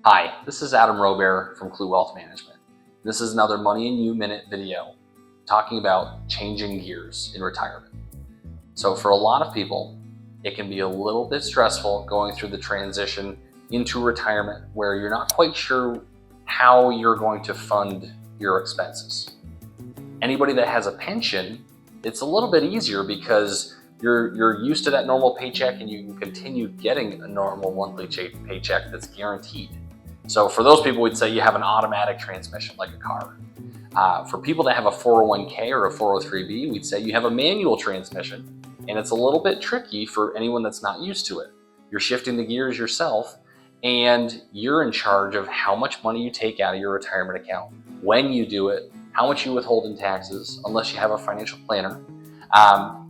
Hi, this is Adam Robert from Clue Wealth Management. This is another Money and You Minute video talking about changing gears in retirement. So for a lot of people, it can be a little bit stressful going through the transition into retirement where you're not quite sure how you're going to fund your expenses. Anybody that has a pension, it's a little bit easier because you're used to that normal paycheck and you can continue getting a normal monthly paycheck that's guaranteed. So for those people, we'd say you have an automatic transmission like a car. For people that have a 401k or a 403b, we'd say you have a manual transmission, and it's a little bit tricky for anyone that's not used to it. You're shifting the gears yourself, and you're in charge of how much money you take out of your retirement account, when you do it, how much you withhold in taxes, unless you have a financial planner.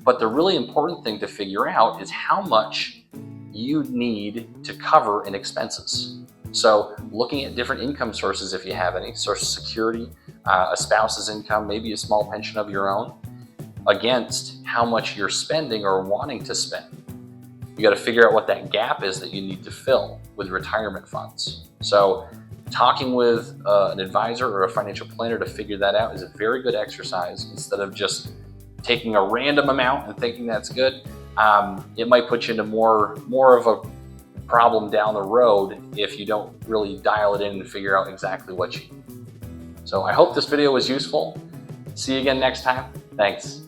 But the really important thing to figure out is how much you need to cover in expenses. So looking at different income sources, if you have any, Social Security, a spouse's income, maybe a small pension of your own, against how much you're spending or wanting to spend. You got to figure out what that gap is that you need to fill with retirement funds. So talking with an advisor or a financial planner to figure that out is a very good exercise. Instead of just taking a random amount and thinking that's good, it might put you into more of a problem down the road if you don't really dial it in and figure out exactly what you need. So I hope this video was useful. See you again next time. Thanks.